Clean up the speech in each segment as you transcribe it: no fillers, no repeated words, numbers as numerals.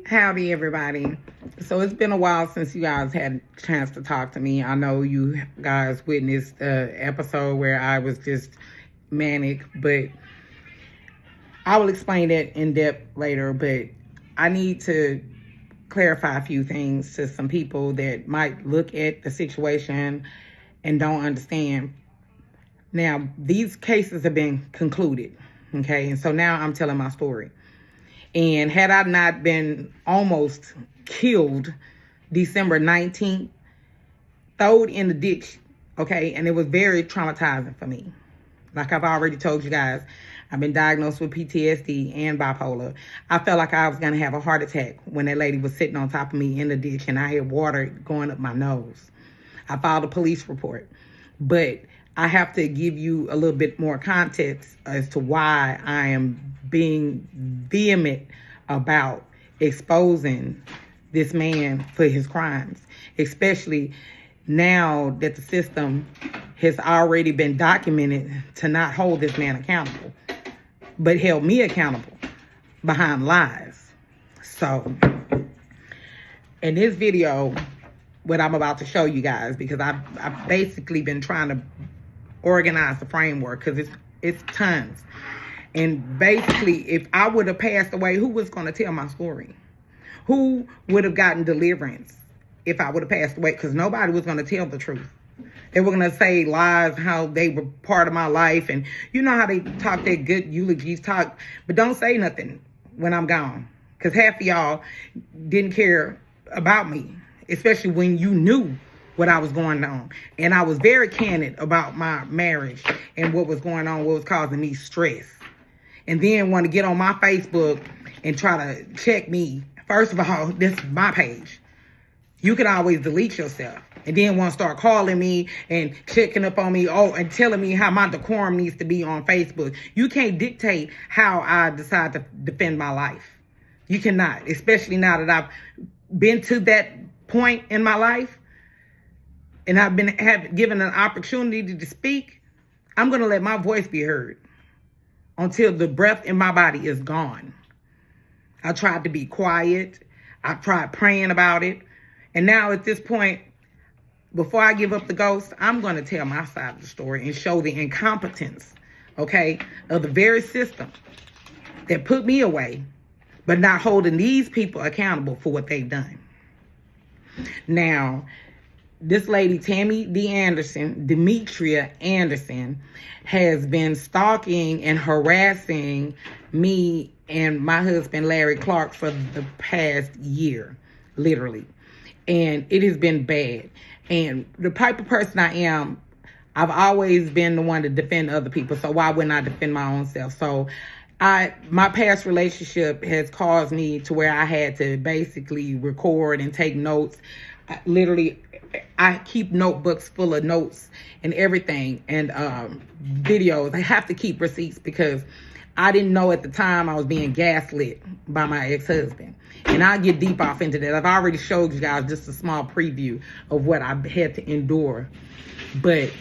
Howdy, everybody. So it's been a while since you guys had a chance to talk to me. I know you guys witnessed the episode where I was just manic, but I will explain that in depth later. But I need to clarify a few things to some people that might look at the situation and don't understand. Now, these cases have been concluded, okay? And so now I'm telling my story. And had I not been almost killed December 19th, thrown in the ditch, okay? And it was very traumatizing for me. Like I've already told you guys, I've been diagnosed with PTSD and bipolar. I felt like I was going to have a heart attack when that lady was sitting on top of me in the ditch and I had water going up my nose. I filed a police report. But I have to give you a little bit more context as to why I am being vehement about exposing this man for his crimes, especially now that the system has already been documented to not hold this man accountable, but held me accountable behind lies. So in this video, what I'm about to show you guys, because I've basically been trying to organize the framework because it's tons. And basically, if I would have passed away, who was going to tell my story? Who would have gotten deliverance if I would have passed away? Because nobody was going to tell the truth. They were going to say lies, how they were part of my life. And you know how they talk that good eulogies talk, but don't say nothing when I'm gone. Because half of y'all didn't care about me, especially when you knew what I was going on. And I was very candid about my marriage and what was going on, what was causing me stress. And then want to get on my Facebook and try to check me. First of all, this is my page. You can always delete yourself. And then want to start calling me and checking up on me, and telling me how my decorum needs to be on Facebook. You can't dictate how I decide to defend my life. You cannot, especially now that I've been to that point in my life and I've been given an opportunity to speak. I'm going to let my voice be heard until the breath in my body is gone. I tried to be quiet. I tried praying about it. And now at this point, before I give up the ghost, I'm going to tell my side of the story and show the incompetence, okay, of the very system that put me away, but not holding these people accountable for what they've done. Now, this lady, Tammy Demetria Anderson, has been stalking and harassing me and my husband, Larry Clark, for the past year, literally. And it has been bad. And the type of person I am, I've always been the one to defend other people. So why wouldn't I defend my own self? So my past relationship has caused me to where I had to basically record and take notes. I keep notebooks full of notes and everything, and videos. I have to keep receipts because I didn't know at the time I was being gaslit by my ex-husband. And I'll get deep off into that. I've already showed you guys just a small preview of what I had to endure. But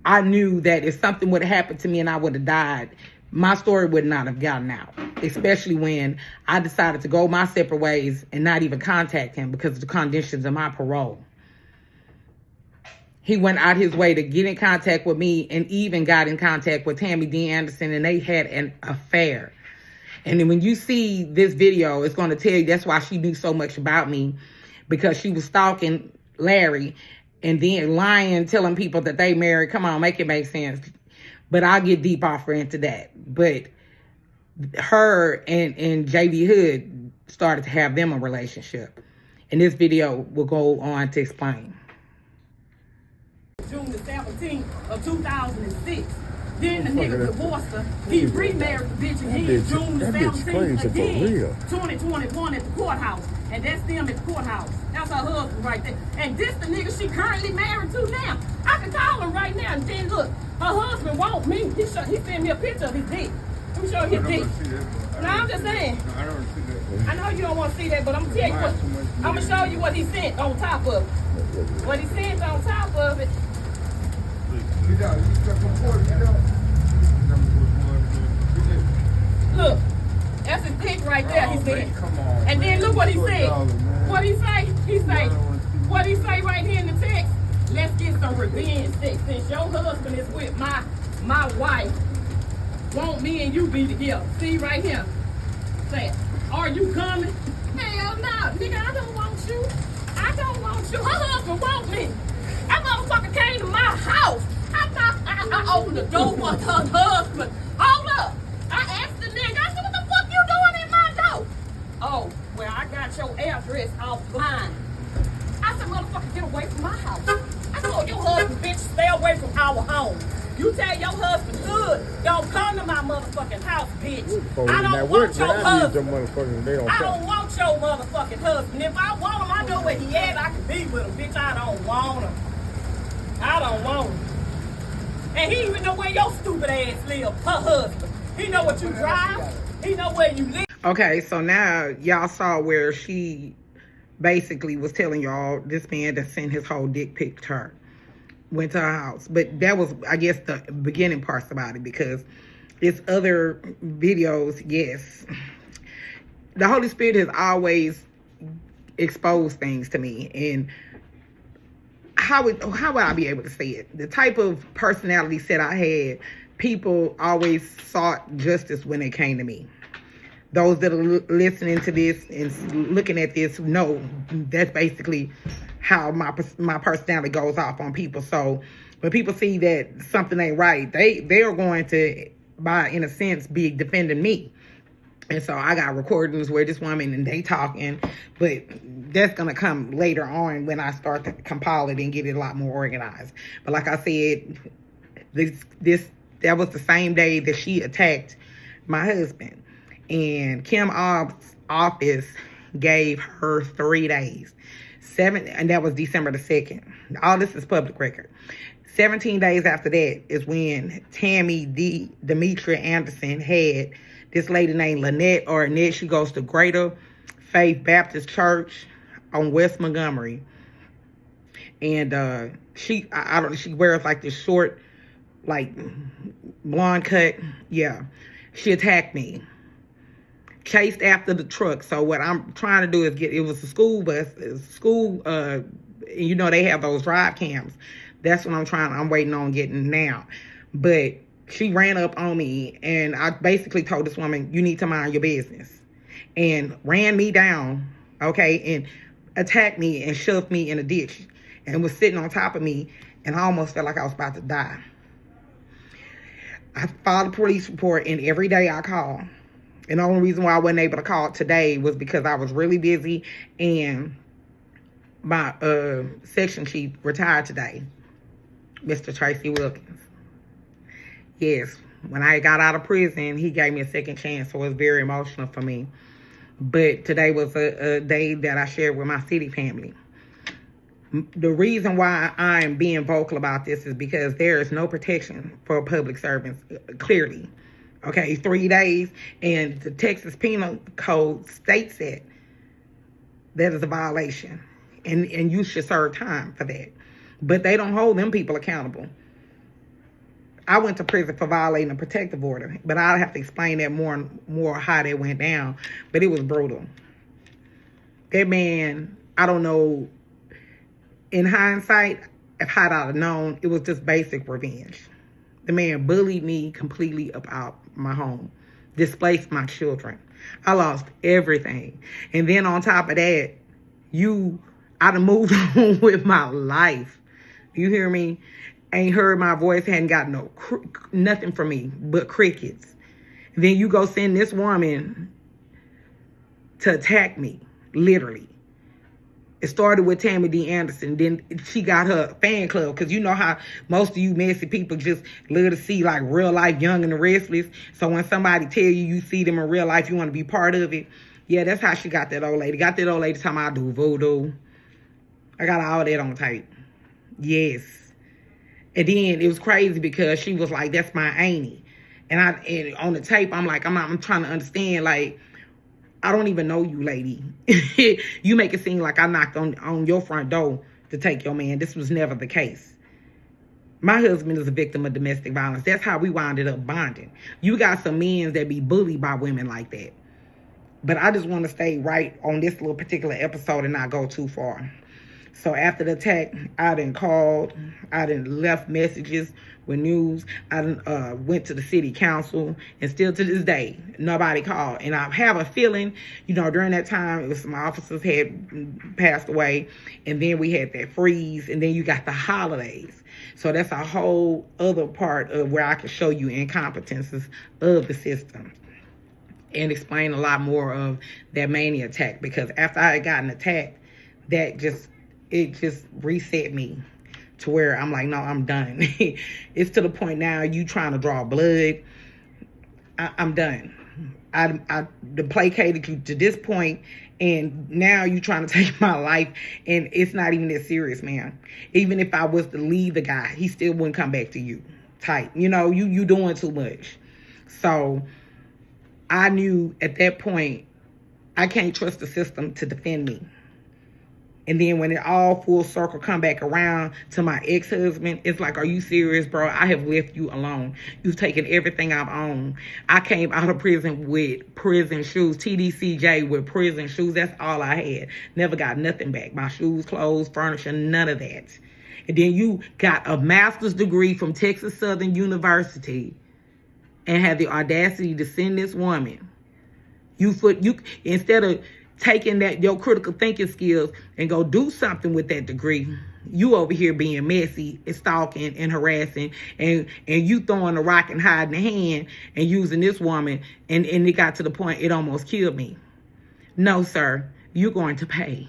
I knew that if something would have happened to me and I would have died, my story would not have gotten out, especially when I decided to go my separate ways and not even contact him because of the conditions of my parole. He went out his way to get in contact with me and even got in contact with Tammy D. Anderson, and they had an affair. And then when you see this video, it's going to tell you that's why she knew so much about me, because she was stalking Larry and then lying, telling people that they married. Come on, make it make sense. But I'll get deep off into that. But her and JV Hood started to have them a relationship. And this video will go on to explain. June the 17th of 2006. Then the nigga divorced her. He remarried the bitch again June the 17th again, 2021 at the courthouse. And that's them at the courthouse. That's her husband right there. And this the nigga she currently married to now. I can call him right now and then look, her husband want me. He sent me a picture of his dick. Let me show you his dick. No, I'm just saying. No, I don't want to see that. I know you don't want to see that, but I'm gonna tell you what. I'm gonna show you what he sent on top of it. What he sent on top of it. Look, That's his dick right there, he said. Come on, and then look what he said. What he say? What he say right here in the text? Let's get some revenge sex. Since your husband is with my wife, won't me and you be together? See right here. Say, are you coming? Hell no, nigga, I don't want you. I don't want you. Her husband want me. That motherfucker came to my house. I opened the door for her husband. Hold up. I asked the nigga, I said, what the fuck you doing in my door? Oh, well, I got your address offline. I said, motherfucker, get away from my house. I told your husband, bitch, stay away from our home. You tell your husband good, don't come to my motherfucking house, bitch. I don't want your husband. I don't want your motherfucking husband. If I want him, I know where he at. I can be with him, bitch. I don't want him. I don't want him. And he even know where your stupid ass live, her husband. He know what you drive. He know where you live. Okay, so now y'all saw where she basically was telling y'all this man that sent his whole dick pic to her went to her house. But that was, I guess, the beginning parts about it, because it's other videos. Yes, the Holy Spirit has always exposed things to me, and how would I be able to say it? The type of personality set I had, people always sought justice when it came to me. Those that are listening to this and looking at this know that's basically how my personality goes off on people. So when people see that something ain't right, they are going to, in a sense, be defending me. And so I got recordings where this woman and they talking, but that's gonna come later on when I start to compile it and get it a lot more organized. But like I said, that was the same day that she attacked my husband, and Kim Obb's office gave her 3 days. And that was December the 2nd. All this is public record. 17 days after that is when Tammy Demetria Anderson had this lady named Lynette or Annette. She goes to Greater Faith Baptist Church on West Montgomery. And she wears like this short, like blonde cut. Yeah. She attacked me. Chased after the truck. So what I'm trying to do is it was a school bus, you know, they have those drive cams. That's what I'm waiting on getting now. But she ran up on me, and I basically told this woman, you need to mind your business, and ran me down, okay, and attacked me and shoved me in a ditch and was sitting on top of me, and I almost felt like I was about to die. I filed a police report, and every day I call. And the only reason why I wasn't able to call today was because I was really busy, and my section chief retired today, Mr. Tracy Wilkins. Yes, when I got out of prison, he gave me a second chance, so it was very emotional for me. But today was a day that I shared with my city family. The reason why I am being vocal about this is because there is no protection for public servants, clearly. Okay, 3 days, and the Texas Penal Code states it. That is a violation, and you should serve time for that. But they don't hold them people accountable. I went to prison for violating a protective order, but I'll have to explain that more how that went down. But it was brutal. That man, I don't know, in hindsight, if I'd have known, it was just basic revenge. The man bullied me completely about my home, displaced my children. I lost everything. And then on top of that, I done moved on with my life. You hear me? Ain't heard my voice, hadn't got nothing from me but crickets. Then you go send this woman to attack me, literally. It started with Tammy D. Anderson. Then she got her fan club, because you know how most of you messy people just love to see like real life Young and the Restless. So when somebody tell you see them in real life, you want to be part of it. Yeah, that's how she got that old lady. Got that old lady talking about I do voodoo. I got all that on tape. Yes. And then it was crazy because she was like, that's my auntie. And on the tape, I'm like, I'm trying to understand, like, I don't even know you, lady. You make it seem like I knocked on your front door to take your man. This was never the case. My husband is a victim of domestic violence. That's how we wound up bonding. You got some men that be bullied by women like that. But I just want to stay right on this little particular episode and not go too far. So after the attack, I done called, I done left messages with news, I done went to the city council, and still to this day, nobody called. And I have a feeling, during that time, it was some officers had passed away, and then we had that freeze, and then you got the holidays. So that's a whole other part of where I can show you incompetences of the system and explain a lot more of that mania attack. Because after I had gotten attacked, it just reset me to where I'm like, no, I'm done. It's to the point now you trying to draw blood. I'm done. I placated you to this point, and now you trying to take my life, and it's not even that serious, man. Even if I was to leave the guy, he still wouldn't come back to you. Tight. You doing too much. So I knew at that point, I can't trust the system to defend me. And then when it all full circle come back around to my ex-husband, it's like, are you serious, bro? I have left you alone. You've taken everything I've owned. I came out of prison with prison shoes, TDCJ with prison shoes. That's all I had. Never got nothing back. My shoes, clothes, furniture, none of that. And then you got a master's degree from Texas Southern University and had the audacity to send this woman. You instead of taking your critical thinking skills and go do something with that degree, you over here being messy and stalking and harassing, and you throwing a rock and hiding a hand and using this woman, and it got to the point it almost killed me. No, sir, you're going to pay.